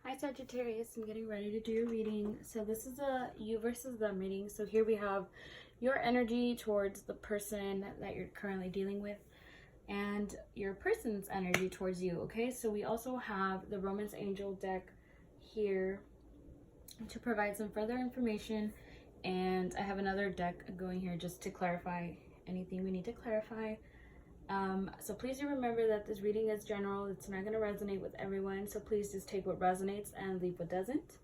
Hi Sagittarius, I'm getting ready to do your reading. So this is a you versus them reading. So here we have your energy towards the person that you're currently dealing with and your person's energy towards you, okay? So we also have the Romance Angel deck here to provide some further information, and I have another deck going here just to clarify anything we need to clarify. So please do remember that this reading is general. It's not going to resonate with everyone. So please just take what resonates and leave what doesn't.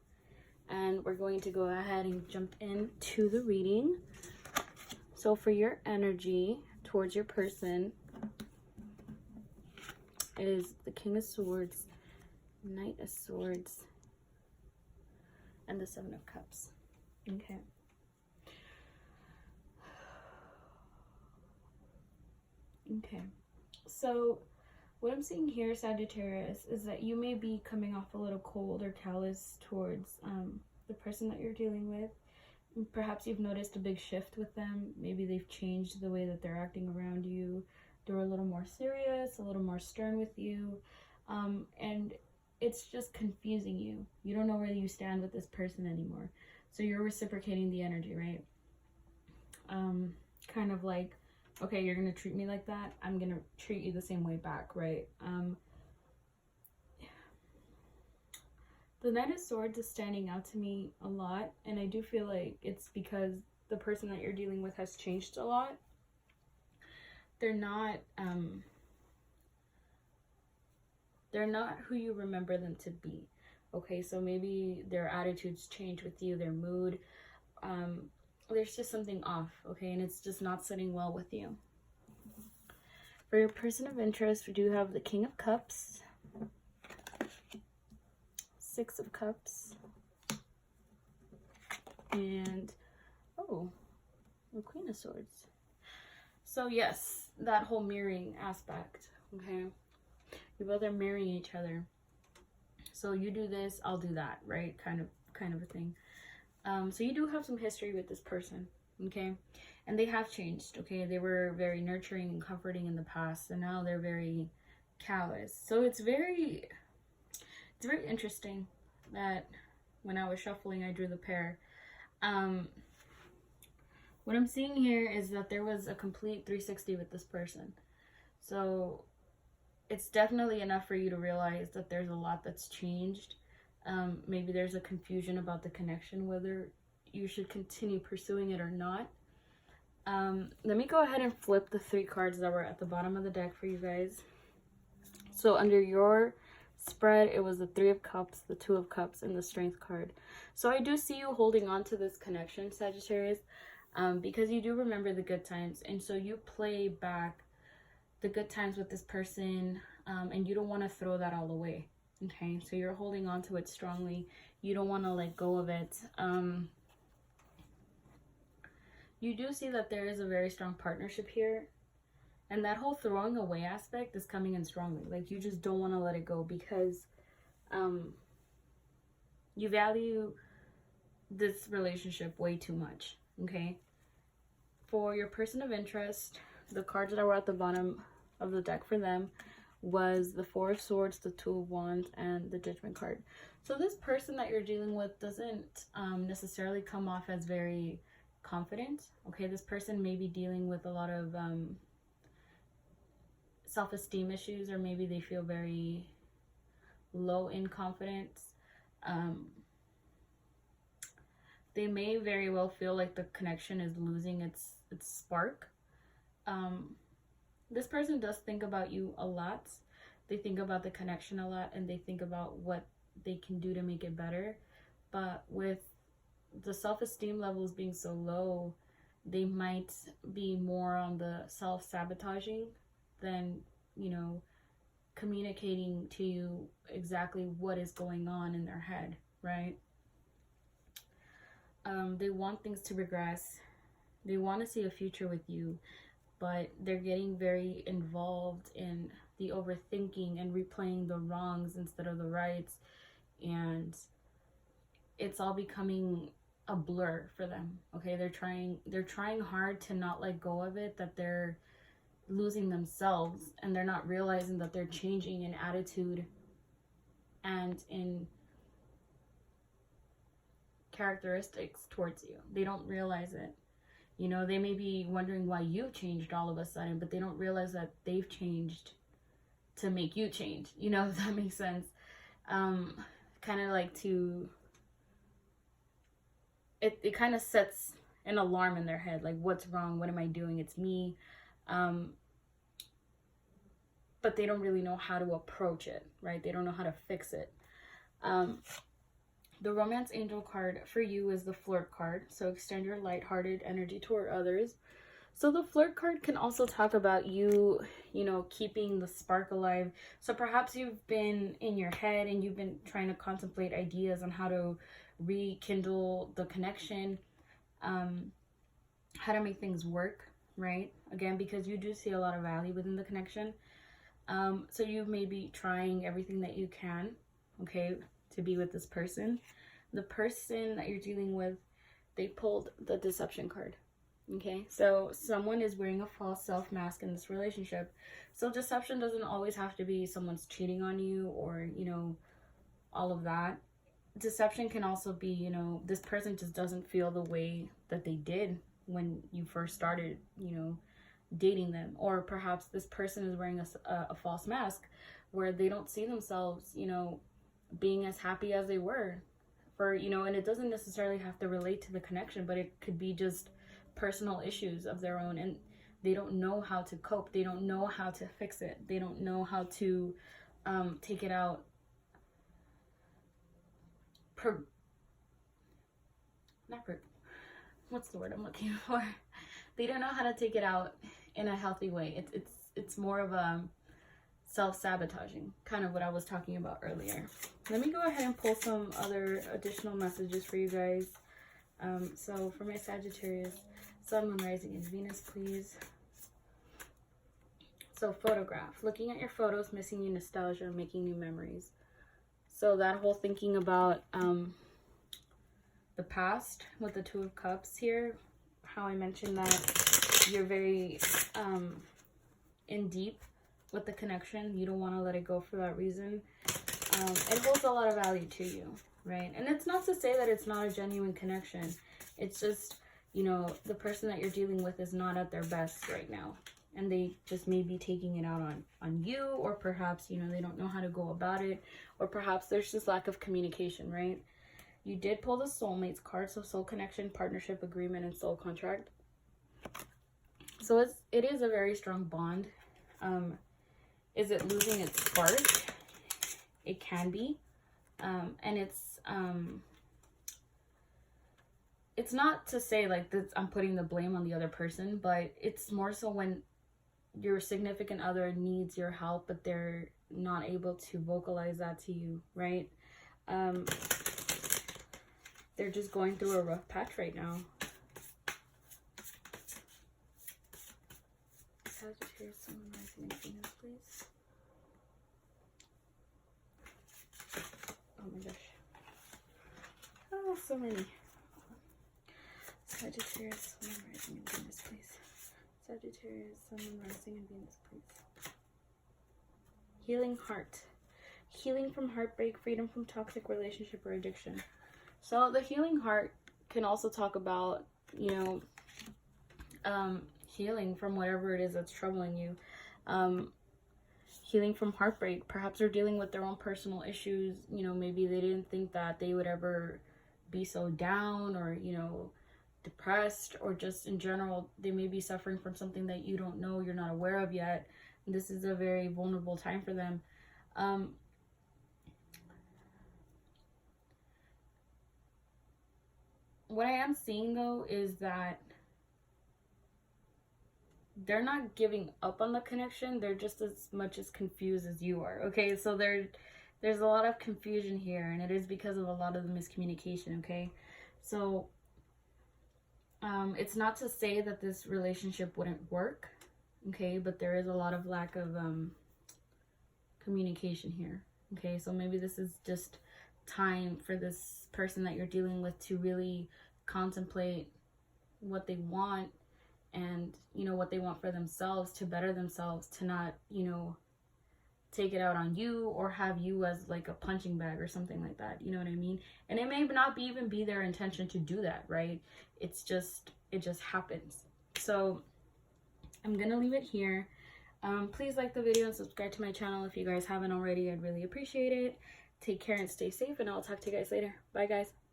And we're going to go ahead and jump into the reading. So for your energy towards your person is the King of Swords, Knight of Swords, and the Seven of Cups. Okay. Okay, so what I'm seeing here, Sagittarius, is that you may be coming off a little cold or callous towards the person that you're dealing with. Perhaps you've noticed a big shift with them. Maybe they've changed the way that they're acting around you. They're a little more serious, a little more stern with you, and it's just confusing you. You don't know where you stand with this person anymore. So you're reciprocating the energy, right? Kind of like, okay, you're gonna treat me like that, I'm gonna treat you the same way back, right? The Knight of Swords is standing out to me a lot, and I do feel like it's because the person that you're dealing with has changed a lot. They're not who you remember them to be. Okay, so maybe their attitudes change with you, their mood. There's just something off, okay, and it's just not sitting well with you. For your person of interest, we do have the King of Cups, Six of Cups, and the Queen of Swords. So yes, that whole mirroring aspect, okay? You both are mirroring each other. So you do this, I'll do that, right? Kind of a thing. So you do have some history with this person, okay? And they have changed, okay? They were very nurturing and comforting in the past, and now they're very callous. So it's very interesting that when I was shuffling, I drew the pair. What I'm seeing here is that there was a complete 360 with this person. So it's definitely enough for you to realize that there's a lot that's changed. Maybe there's a confusion about the connection, whether you should continue pursuing it or not. Let me go ahead and flip the 3 cards that were at the bottom of the deck for you guys. So under your spread, it was the 3 of Cups, the 2 of Cups, and the Strength card. So I do see you holding on to this connection, Sagittarius, because you do remember the good times. And so you play back the good times with this person, and you don't want to throw that all away. Okay, so you're holding on to it strongly. You don't want to let go of it. You do see that there is a very strong partnership here. And that whole throwing away aspect is coming in strongly. Like, you just don't want to let it go because you value this relationship way too much. Okay? For your person of interest, the cards that were at the bottom of the deck for them was the 4 of Swords, the 2 of Wands, and the Judgment card. So this person that you're dealing with doesn't necessarily come off as very confident. Okay, this person may be dealing with a lot of self-esteem issues, or maybe they feel very low in confidence. They may very well feel like the connection is losing its spark. This person does think about you a lot. They think about the connection a lot, and they think about what they can do to make it better. But with the self-esteem levels being so low, they might be more on the self-sabotaging than, you know, communicating to you exactly what is going on in their head, right? They want things to progress. They want to see a future with you, but they're getting very involved in the overthinking and replaying the wrongs instead of the rights, and it's all becoming a blur for them. Okay, they're trying hard to not let go of it, that they're losing themselves, and they're not realizing that they're changing in attitude and in characteristics towards you. They don't realize it. You know, they may be wondering why you changed all of a sudden, but they don't realize that they've changed to make you change. You know, if that makes sense. Kind of like to, it kind of sets an alarm in their head, like, what's wrong? What am I doing? It's me. But they don't really know how to approach it, right? They don't know how to fix it. The romance angel card for you is the flirt card. So extend your lighthearted energy toward others. So the flirt card can also talk about you, you know, keeping the spark alive. So perhaps you've been in your head and you've been trying to contemplate ideas on how to rekindle the connection, how to make things work, right? Again, because you do see a lot of value within the connection. So you may be trying everything that you can, okay, to be with this person. The person that you're dealing with, they pulled the deception card. Okay, so someone is wearing a false self mask in this relationship. So deception doesn't always have to be someone's cheating on you or, you know, all of that. Deception can also be, you know, this person just doesn't feel the way that they did when you first started, you know, dating them. Or perhaps this person is wearing a false mask where they don't see themselves, you know, being as happy as they were for, you know, and it doesn't necessarily have to relate to the connection, but it could be just personal issues of their own, and they don't know how to cope. They don't know how to fix it. They don't know how to take it out. What's the word I'm looking for? They don't know how to take it out in a healthy way. It's more of a self-sabotaging, kind of what I was talking about earlier. Let me go ahead and pull some other additional messages for you guys. So for my Sagittarius, Sun, Moon, Rising, and Venus, please. So photograph. Looking at your photos, missing you nostalgia, making new memories. So that whole thinking about the past with the Two of Cups here, how I mentioned that you're very in deep with the connection. You don't want to let it go for that reason. It holds a lot of value to you, right? And it's not to say that it's not a genuine connection. It's just, you know, the person that you're dealing with is not at their best right now. And they just may be taking it out on you, or perhaps, you know, they don't know how to go about it, or perhaps there's just lack of communication, right? You did pull the soulmates card, so soul connection, partnership, agreement, and soul contract. So it is a very strong bond. Is it losing its spark? It can be. And it's not to say like this, I'm putting the blame on the other person, but it's more so when your significant other needs your help, but they're not able to vocalize that to you, right? They're just going through a rough patch right now. Sagittarius, Sun, Rising, and Venus, please. Oh my gosh. Oh, so many. Sagittarius, Sun, Rising, and Venus, please. Sagittarius, Sun, Rising, and Venus, please. Healing heart. Healing from heartbreak, freedom from toxic relationship or addiction. So the healing heart can also talk about, you know, healing from whatever it is that's troubling you. Healing from heartbreak. Perhaps they're dealing with their own personal issues. You know, maybe they didn't think that they would ever be so down, or, you know, depressed, or just in general, they may be suffering from something that you don't know, you're not aware of yet. This is a very vulnerable time for them. What I am seeing though is that they're not giving up on the connection. They're just as much as confused as you are. Okay, so there's a lot of confusion here, and it is because of a lot of the miscommunication. Okay, so it's not to say that this relationship wouldn't work, okay, but there is a lot of lack of communication here. Okay, so maybe this is just time for this person that you're dealing with to really contemplate what they want, and, you know, what they want for themselves, to better themselves, to not, you know, take it out on you or have you as like a punching bag or something like that. You know what I mean? And it may not even be their intention to do that, right? It just happens. So I'm gonna leave it here. Please like the video and subscribe to my channel if you guys haven't already. I'd really appreciate it. Take care and stay safe, and I'll talk to you guys later. Bye, guys.